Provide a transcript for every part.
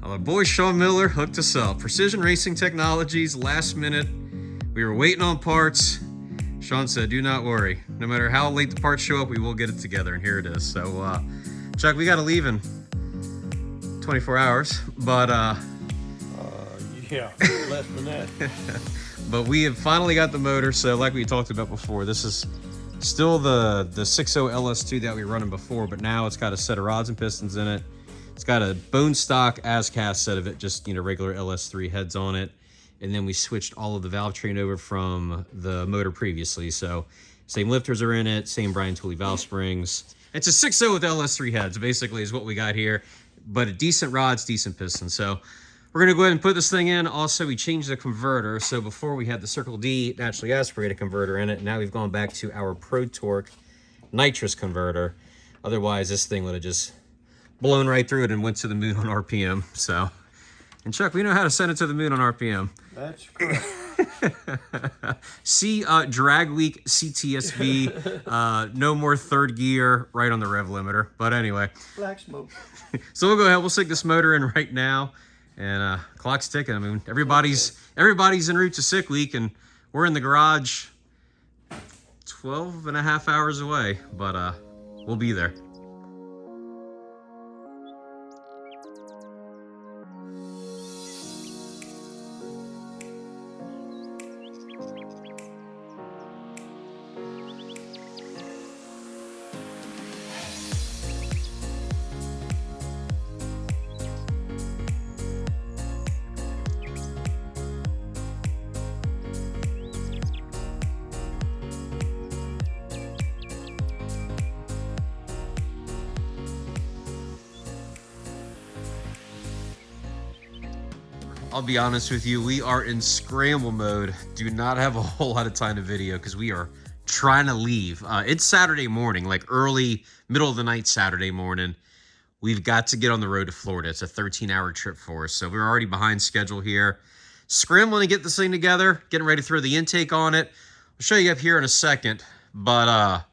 My boy Sean Miller hooked us up. Precision Racing Technologies, last minute. We were waiting on parts. Sean said, do not worry. No matter how late the parts show up, we will get it together, and here it is. So, Chuck, we got to leave in 24 hours, but... yeah, less than that. But we have finally got the motor, so like we talked about before, this is still the 6.0 LS2 that we were running before, but now it's got a set of rods and pistons in it. It's got a bone stock as cast set of it, just, you know, regular LS3 heads on it. And then we switched all of the valve train over from the motor previously. So same lifters are in it, same Brian Tooley valve springs. It's a 6.0 with LS3 heads, basically, is what we got here. But a decent rods, decent piston. So we're going to go ahead and put this thing in. Also, we changed the converter. So before we had the Circle D naturally aspirated converter in it. Now we've gone back to our Pro Torque NITROUS converter. Otherwise, this thing would have just blown right through it and went to the moon on RPM. So, and Chuck, we know how to send it to the moon on RPM. That's correct. See drag week CTSV, no more third gear right on the rev limiter. But anyway, Black smoke. So we'll go ahead, we'll stick this motor in right now, and clock's ticking. I mean, everybody's en route to sick week, and we're in the garage 12 and a half hours away, but we'll be there. I'll be honest with you, we are in scramble mode. Do not have a whole lot of time to video because we are trying to leave. It's Saturday morning, like early, middle of the night Saturday morning. We've got to get on the road to Florida. It's a 13-hour trip for us, so we're already behind schedule here. Scrambling to get this thing together, getting ready to throw the intake on it. I'll show you up here in a second, but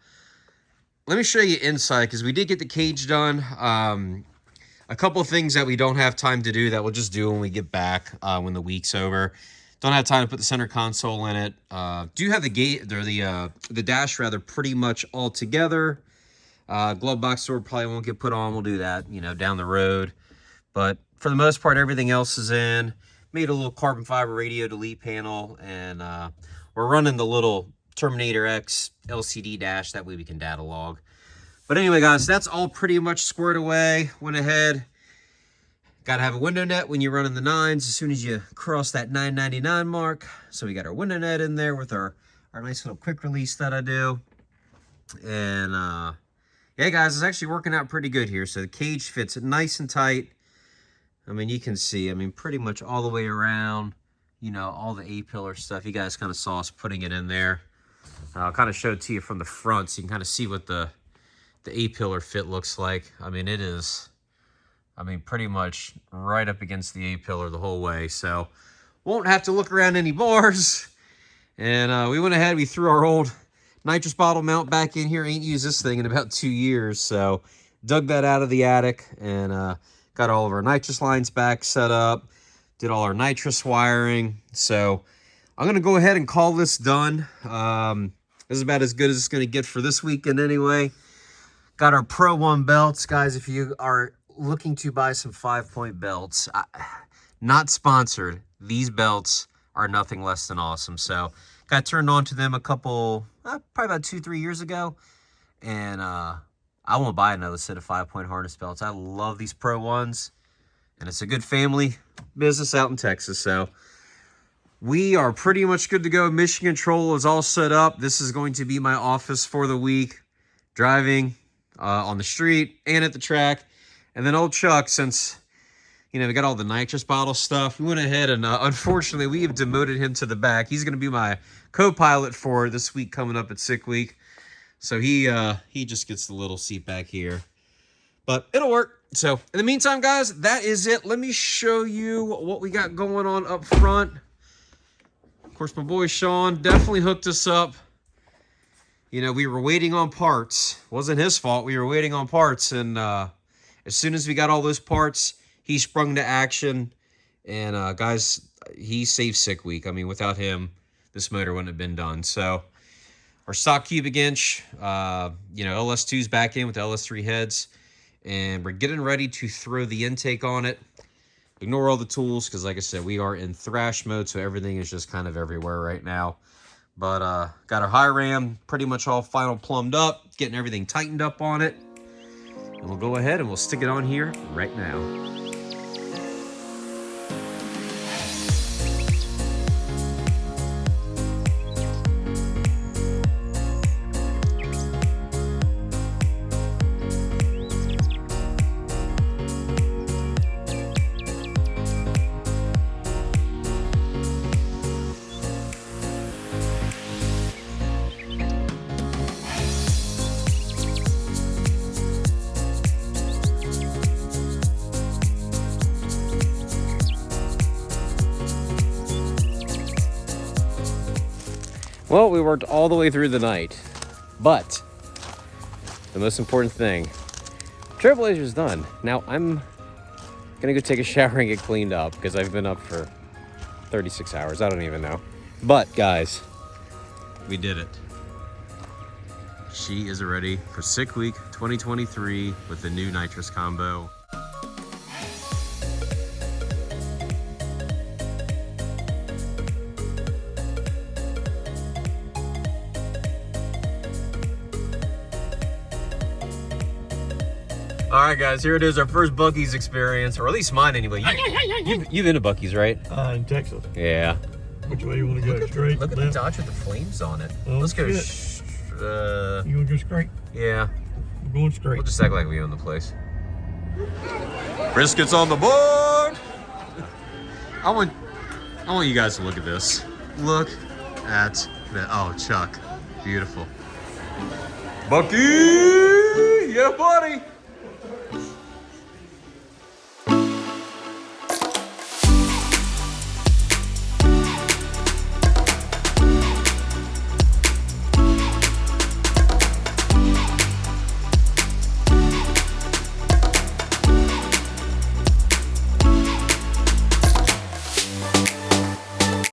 let me show you inside because we did get the cage done. A couple of things that we don't have time to do that we'll just do when we get back when the week's over. Don't have time to put the center console in it. Do have the gate or the dash rather pretty much all together. Glove box door probably won't get put on. We'll do that, you know, down the road. But for the most part, everything else is in. Made a little carbon fiber radio delete panel, and we're running the little Terminator X LCD dash. That way we can data log. But anyway, guys, that's all pretty much squared away. Went ahead. Got to have a window net when you're running the 9s as soon as you cross that 999 mark. So we got our window net in there with our nice little quick release that I do. And yeah, guys, it's actually working out pretty good here. So the cage fits nice and tight. I mean, you can see, I mean, pretty much all the way around, you know, all the A-pillar stuff. You guys kind of saw us putting it in there. I'll kind of show it to you from the front so you can kind of see what the A-pillar fit looks like. I mean, it is, I mean, pretty much right up against the A-pillar the whole way. So won't have to look around any bars. And we went ahead, we threw our old nitrous bottle mount back in here. Ain't used this thing in about 2 years. So dug that out of the attic and got all of our nitrous lines back set up. Did all our nitrous wiring. So I'm going to go ahead and call this done. This is about as good as it's going to get for this weekend anyway. Got our Pro 1 belts. Guys, if you are looking to buy some 5-point belts, not sponsored, these belts are nothing less than awesome. So got turned on to them a couple, probably about 2-3 years ago. And I won't buy another set of 5-point harness belts. I love these Pro 1s. And it's a good family business out in Texas. So we are pretty much good to go. Mission control is all set up. This is going to be my office for the week. Driving on the street and at the track. And then old Chuck, since, you know, we got all the nitrous bottle stuff, we went ahead and unfortunately we have demoted him to the back. He's going to be my co-pilot for this week coming up at sick week. So he just gets the little seat back here. But it'll work. So in the meantime, guys, that is it. Let me show you what we got going on up front. Of course, my boy Sean definitely hooked us up. You know, we were waiting on parts. Wasn't his fault. We were waiting on parts. And as soon as we got all those parts, he sprung to action. And guys, he saved sick week. I mean, without him, this motor wouldn't have been done. So our stock cubic inch, LS2's back in with the LS3 heads. And we're getting ready to throw the intake on it. Ignore all the tools because, like I said, we are in thrash mode, so everything is just kind of everywhere right now. But got our high ram pretty much all final plumbed up, getting everything tightened up on it. And we'll go ahead and we'll stick it on here right now. Well, we worked all the way through the night, but the most important thing, Trailblazer's done. Now I'm gonna go take a shower and get cleaned up because I've been up for 36 hours. I don't even know. But guys, we did it. She is ready for Sick Week 2023 with the new NITROUS combo. All right, guys, here it is, our first Buc-ee's experience, or at least mine anyway. You've been to Buc-ee's, right? In Texas. Yeah. Which way you want to go? Straight? Look at the Dodge with the flames on it. Oh, Let's go. you want to go straight? Yeah. We're going straight. We'll just act like we own the place. Brisket's on the board. I want you guys to look at this. Look at that. Oh, Chuck, beautiful. Buc-ee, yeah, buddy.